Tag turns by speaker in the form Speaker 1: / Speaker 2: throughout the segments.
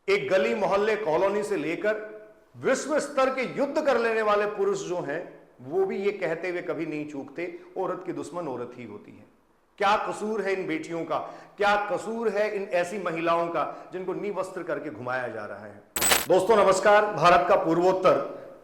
Speaker 1: एक गली मोहल्ले कॉलोनी से लेकर विश्व स्तर के युद्ध कर लेने वाले पुरुष जो हैं वो भी ये कहते हुए कभी नहीं चूकते, औरत की दुश्मन औरत ही होती है। क्या कसूर है इन बेटियों का, क्या कसूर है इन ऐसी महिलाओं का जिनको निवस्त्र करके घुमाया जा रहा है। दोस्तों नमस्कार। भारत का पूर्वोत्तर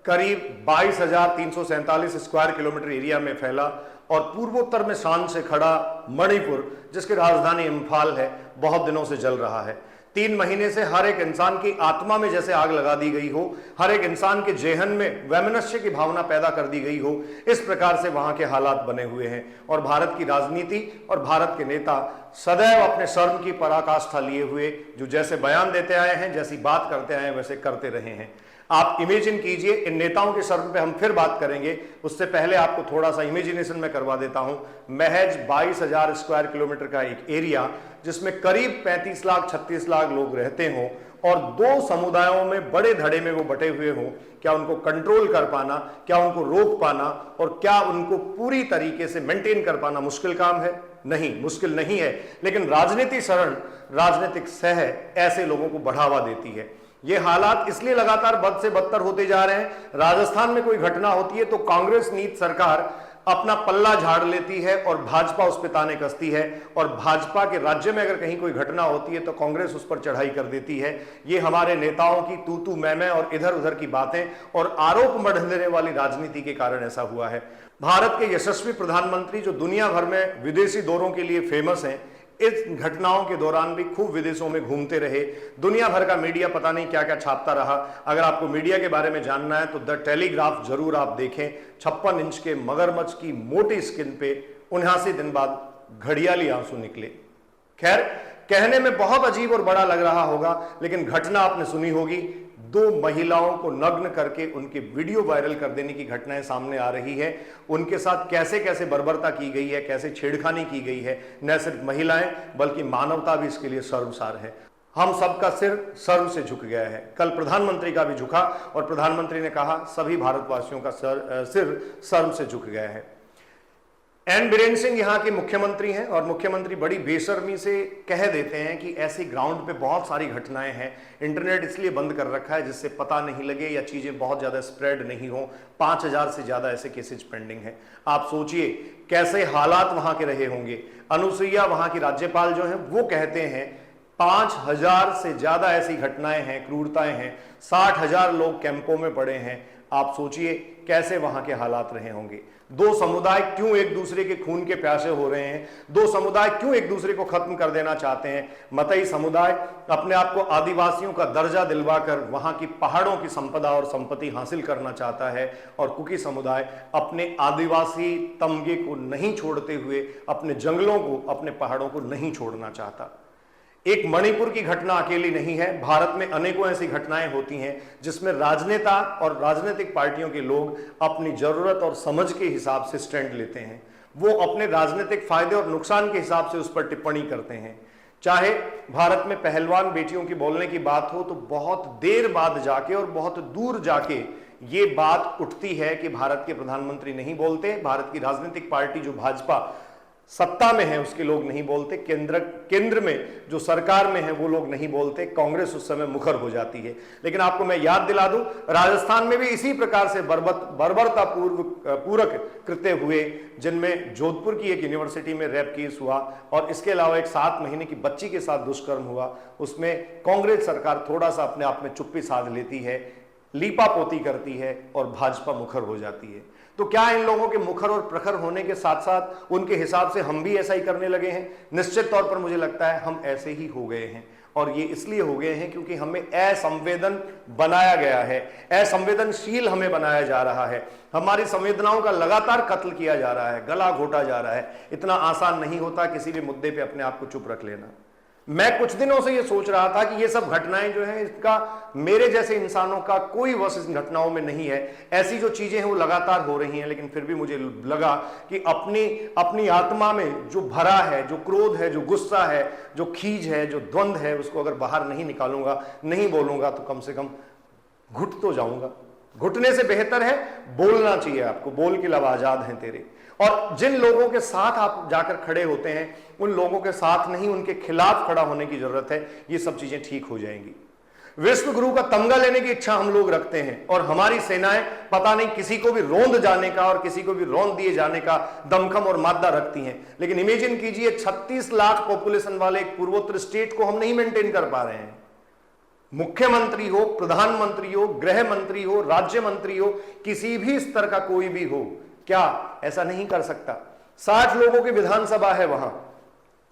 Speaker 1: करीब 22,347 स्क्वायर किलोमीटर एरिया में फैला और पूर्वोत्तर में शान से खड़ा मणिपुर, जिसकी राजधानी इम्फाल है, बहुत दिनों से जल रहा है। 3 महीने से हर एक इंसान की आत्मा में जैसे आग लगा दी गई हो, हर एक इंसान के जेहन में वैमनस्य की भावना पैदा कर दी गई हो, इस प्रकार से वहां के हालात बने हुए हैं। और भारत की राजनीति और भारत के नेता सदैव अपने शर्म की पराकाष्ठा लिए हुए जो जैसे बयान देते आए हैं, जैसी बात करते आए हैं, वैसे करते रहे हैं। आप इमेजिन कीजिए, इन नेताओं के शर्म पे हम फिर बात करेंगे, उससे पहले आपको थोड़ा सा इमेजिनेशन में करवा देता हूं। महज 22,000 स्क्वायर किलोमीटर का एक एरिया जिसमें करीब 35 लाख 36 लाख लोग रहते हों और 2 समुदायों में बड़े धड़े में वो बटे हुए हों, क्या उनको कंट्रोल कर पाना, क्या उनको रोक पाना और क्या उनको पूरी तरीके से मेंटेन कर पाना मुश्किल काम है? नहीं, मुश्किल नहीं है। लेकिन राजनीति शरण, राजनीतिक सह ऐसे लोगों को बढ़ावा देती है। ये हालात इसलिए लगातार बद से बदतर होते जा रहे हैं। राजस्थान में कोई घटना होती है तो कांग्रेस नीति सरकार अपना पल्ला झाड़ लेती है और भाजपा उस पर ताने कसती है, और भाजपा के राज्य में अगर कहीं कोई घटना होती है तो कांग्रेस उस पर चढ़ाई कर देती है। ये हमारे नेताओं की तू तू मैं और इधर उधर की बातें और आरोप मढ़ने वाली राजनीति के कारण ऐसा हुआ है। भारत के यशस्वी प्रधानमंत्री जो दुनिया भर में विदेशी दौरों के लिए फेमस हैं, इस घटनाओं के दौरान भी खूब विदेशों में घूमते रहे। दुनिया भर का मीडिया पता नहीं क्या क्या छापता रहा। अगर आपको मीडिया के बारे में जानना है तो द टेलीग्राफ जरूर आप देखें। 56 इंच के मगरमच्छ की मोटी स्किन पे 79 दिन बाद घड़ियाली आंसू निकले। खैर, कहने में बहुत अजीब और बड़ा लग रहा होगा, लेकिन घटना आपने सुनी होगी। 2 महिलाओं को नग्न करके उनके वीडियो वायरल कर देने की घटनाएं सामने आ रही है। उनके साथ कैसे कैसे बर्बरता की गई है, कैसे छेड़खानी की गई है। न सिर्फ महिलाएं बल्कि मानवता भी इसके लिए शर्मसार है। हम सबका सिर शर्म से झुक गया है। कल प्रधानमंत्री का भी झुका और प्रधानमंत्री ने कहा सभी भारतवासियों का सिर शर्म से झुक गया है। एन बीरेन सिंह यहाँ के मुख्यमंत्री हैं और मुख्यमंत्री बड़ी बेशर्मी से कह देते हैं कि ऐसी ग्राउंड पे बहुत सारी घटनाएं हैं, इंटरनेट इसलिए बंद कर रखा है जिससे पता नहीं लगे या चीजें बहुत ज्यादा स्प्रेड नहीं हो। 5,000 से ज्यादा ऐसे केसेज पेंडिंग हैं। आप सोचिए कैसे हालात वहां के रहे होंगे। अनुसुईया वहां की राज्यपाल जो है वो कहते हैं 5,000 से ज्यादा ऐसी घटनाएं हैं, क्रूरताएं हैं। 60,000 लोग कैंपों में पड़े हैं। आप सोचिए कैसे वहां के हालात रहे होंगे। 2 समुदाय क्यों एक दूसरे के खून के प्यासे हो रहे हैं? 2 समुदाय क्यों एक दूसरे को खत्म कर देना चाहते हैं? मतई समुदाय अपने आप को आदिवासियों का दर्जा दिलवाकर वहां की पहाड़ों की संपदा और संपत्ति हासिल करना चाहता है, और कुकी समुदाय अपने आदिवासी तमगे को नहीं छोड़ते हुए अपने जंगलों को, अपने पहाड़ों को नहीं छोड़ना चाहता। एक मणिपुर की घटना अकेली नहीं है। भारत में अनेकों ऐसी घटनाएं होती हैं जिसमें राजनेता और राजनीतिक पार्टियों के लोग अपनी जरूरत और समझ के हिसाब से स्टैंड लेते हैं। वो अपने राजनीतिक फायदे और नुकसान के हिसाब से उस पर टिप्पणी करते हैं। चाहे भारत में पहलवान बेटियों की बोलने की बात हो तो बहुत देर बाद जाके और बहुत दूर जाके ये बात उठती है कि भारत के प्रधानमंत्री नहीं बोलते, भारत की राजनीतिक पार्टी जो भाजपा सत्ता में है उसके लोग नहीं बोलते, केंद्र में जो सरकार में है वो लोग नहीं बोलते, कांग्रेस उस समय मुखर हो जाती है। लेकिन आपको मैं याद दिला दूं, राजस्थान में भी इसी प्रकार से बर्बरता पूरक कृत्य हुए, जिनमें जोधपुर की एक यूनिवर्सिटी में रेप केस हुआ और इसके अलावा एक 7 महीने की बच्ची के साथ दुष्कर्म हुआ। उसमें कांग्रेस सरकार थोड़ा सा अपने आप में चुप्पी साध लेती है, लीपापोती करती है और भाजपा मुखर हो जाती है। तो क्या इन लोगों के मुखर और प्रखर होने के साथ साथ उनके हिसाब से हम भी ऐसा ही करने लगे हैं? निश्चित तौर पर मुझे लगता है हम ऐसे ही हो गए हैं, और ये इसलिए हो गए हैं क्योंकि हमें असंवेदन बनाया गया है, असंवेदनशील हमें बनाया जा रहा है। हमारी संवेदनाओं का लगातार कत्ल किया जा रहा है, गला घोटा जा रहा है। इतना आसान नहीं होता किसी भी मुद्दे पे अपने आप को चुप रख लेना। मैं कुछ दिनों से ये सोच रहा था कि ये सब घटनाएं जो हैं, इसका मेरे जैसे इंसानों का कोई वश इस घटनाओं में नहीं है। ऐसी जो चीजें हैं वो लगातार हो रही हैं, लेकिन फिर भी मुझे लगा कि अपनी आत्मा में जो भरा है, जो क्रोध है, जो गुस्सा है, जो खीज है, जो द्वंद है, उसको अगर बाहर नहीं निकालूंगा, नहीं बोलूंगा तो कम से कम घुट तो जाऊंगा। घुटने से बेहतर है बोलना चाहिए आपको। बोल के लब आजाद हैं तेरे। और जिन लोगों के साथ आप जाकर खड़े होते हैं, उन लोगों के साथ नहीं, उनके खिलाफ खड़ा होने की जरूरत है। ये सब चीजें ठीक हो जाएंगी। विश्व गुरु का तमगा लेने की इच्छा हम लोग रखते हैं और हमारी सेनाएं पता नहीं किसी को भी रौंद जाने का और किसी को भी रौंद दिए जाने का दमखम और मादा रखती हैं। लेकिन इमेजिन कीजिए 36 लाख पॉपुलेशन वाले एक पूर्वोत्तर स्टेट को हम नहीं मेंटेन कर पा रहे हैं। मुख्यमंत्री हो, प्रधानमंत्री हो, गृह मंत्री हो, राज्य मंत्री हो, किसी भी स्तर का कोई भी हो, क्या ऐसा नहीं कर सकता? 60 लोगों की विधानसभा है,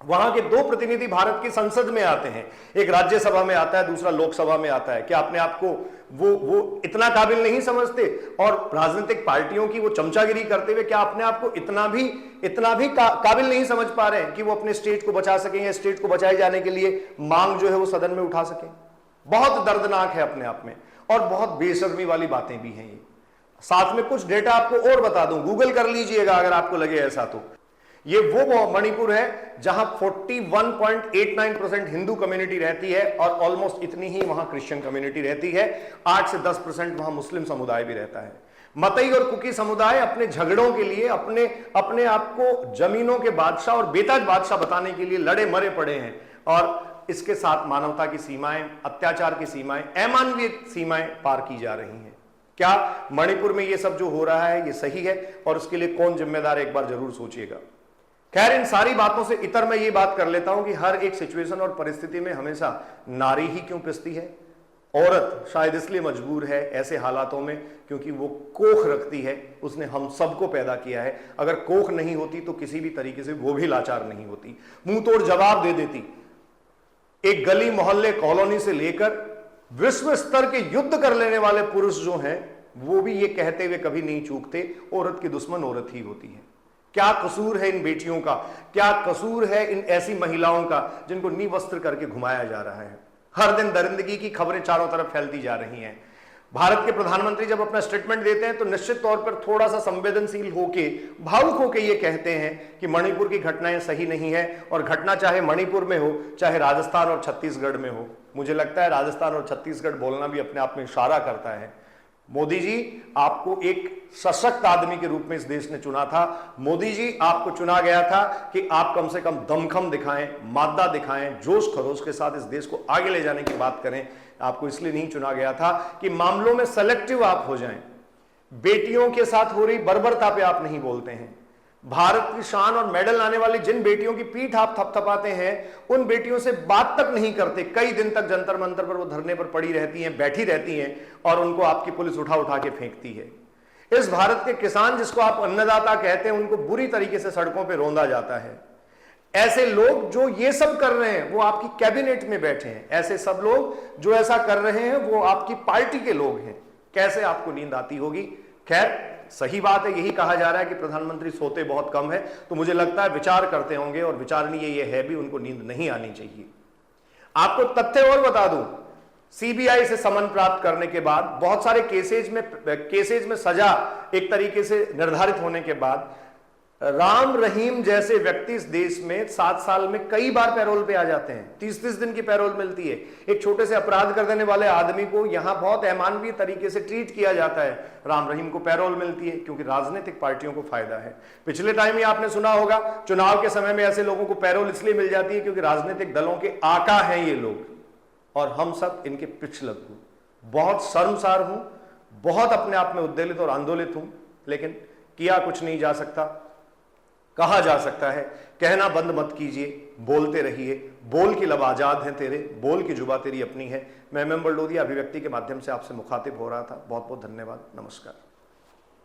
Speaker 1: वहां के 2 प्रतिनिधि भारत की संसद में आते हैं, एक राज्यसभा में आता है, दूसरा लोकसभा में आता है। क्या अपने आप को वो इतना काबिल नहीं समझते? और राजनीतिक पार्टियों की वो चमचागिरी करते हुए क्या अपने आप को इतना भी काबिल नहीं समझ पा रहे हैं कि वो अपने स्टेट को बचा सकें या स्टेट को बचाए जाने के लिए मांग जो है वो सदन में उठा सकें? बहुत दर्दनाक है अपने आप में और बहुत बेशर्मी वाली बातें भी हैं ये। साथ में कुछ डेटा आपको और बता दूं, गूगल कर लीजिएगा अगर आपको लगे ऐसा तो। ये वो मणिपुर है जहां 41.89% हिंदू कम्युनिटी रहती है और ऑलमोस्ट इतनी ही वहां क्रिश्चियन कम्युनिटी रहती है। 8 से 10% वहां मुस्लिम समुदाय भी रहता है। मतई और कुकी समुदाय अपने झगड़ों के लिए अपने आप को जमीनों के बादशाह और बेताज बादशाह बताने के लिए लड़े मरे पड़े हैं और इसके साथ मानवता की सीमाएं, अत्याचार की सीमाएं, अमानवीय सीमाएं पार की जा रही हैं। क्या मणिपुर में ये सब जो हो रहा है ये सही है और उसके लिए कौन जिम्मेदार है, एक बार जरूर सोचिएगा। खैर, इन सारी बातों से इतर मैं ये बात कर लेता हूं कि हर एक सिचुएशन और परिस्थिति में हमेशा नारी ही क्यों पिसती है? औरत शायद इसलिए मजबूर है ऐसे हालातों में क्योंकि वो कोख रखती है, उसने हम सबको पैदा किया है। अगर कोख नहीं होती तो किसी भी तरीके से वो भी लाचार नहीं होती, मुंह तोड़ जवाब दे देती। एक गली मोहल्ले कॉलोनी से लेकर विश्व स्तर के युद्ध कर लेने वाले पुरुष जो हैं वो भी ये कहते हुए कभी नहीं चूकते, औरत की दुश्मन औरत ही होती है। क्या कसूर है इन बेटियों का? क्या कसूर है इन ऐसी महिलाओं का जिनको निवस्त्र करके घुमाया जा रहा है? हर दिन दरिंदगी की खबरें चारों तरफ फैलती जा रही हैं। भारत के प्रधानमंत्री जब अपना स्टेटमेंट देते हैं तो निश्चित तौर पर थोड़ा सा संवेदनशील होके, भावुक होके ये कहते हैं कि मणिपुर की घटनाएं सही नहीं है और घटना चाहे मणिपुर में हो चाहे राजस्थान और छत्तीसगढ़ में हो। मुझे लगता है राजस्थान और छत्तीसगढ़ बोलना भी अपने आप में इशारा करता है। मोदी जी, आपको एक सशक्त आदमी के रूप में इस देश ने चुना था। मोदी जी, आपको चुना गया था कि आप कम से कम दमखम दिखाएं, मादा दिखाएं, जोश खरोश के साथ इस देश को आगे ले जाने की बात करें। आपको इसलिए नहीं चुना गया था कि मामलों में सेलेक्टिव आप हो जाएं। बेटियों के साथ हो रही बर्बरता पे आप नहीं बोलते हैं। भारत की शान और मेडल लाने वाली जिन बेटियों की पीठ आप थपथपाते हैं उन बेटियों से बात तक नहीं करते। कई दिन तक जंतर मंतर पर वो धरने पर पड़ी रहती हैं, बैठी रहती हैं और उनको आपकी पुलिस उठा उठा के फेंकती है। इस भारत के किसान जिसको आप अन्नदाता कहते हैं उनको बुरी तरीके से सड़कों पर रौंदा जाता है। ऐसे लोग जो ये सब कर रहे हैं वो आपकी कैबिनेट में बैठे हैं। ऐसे सब लोग जो ऐसा कर रहे हैं वो आपकी पार्टी के लोग हैं। कैसे आपको नींद आती होगी? खैर, सही बात है, यही कहा जा रहा है कि प्रधानमंत्री सोते बहुत कम है, तो मुझे लगता है विचार करते होंगे और विचारणीय ये है भी उनको नींद नहीं आनी चाहिए। आपको तथ्य और बता दूं, सीबीआई से समन प्राप्त करने के बाद बहुत सारे केसेज में सजा एक तरीके से निर्धारित होने के बाद राम रहीम जैसे व्यक्ति इस देश में 7 साल में कई बार पैरोल पे आ जाते हैं। 30-30 दिन की पैरोल मिलती है। एक छोटे से अपराध कर देने वाले आदमी को यहां बहुत अमानवीय तरीके से ट्रीट किया जाता है। राम रहीम को पैरोल मिलती है क्योंकि राजनीतिक पार्टियों को फायदा है। पिछले टाइम ही आपने सुना होगा, चुनाव के समय में ऐसे लोगों को पैरोल इसलिए मिल जाती है क्योंकि राजनीतिक दलों के आका हैं ये लोग और हम सब इनके पिछलग हूं। बहुत शर्मसार हूं, बहुत अपने आप में उद्वेलित और आंदोलित हूं, लेकिन किया कुछ नहीं जा सकता। कहा जा सकता है, कहना बंद मत कीजिए, बोलते रहिए। बोल की लब आजाद है तेरे, बोल की जुबा तेरी अपनी है। मैं MM बलडोदिया अभिव्यक्ति के माध्यम से आपसे मुखातिब हो रहा था। बहुत बहुत धन्यवाद। नमस्कार।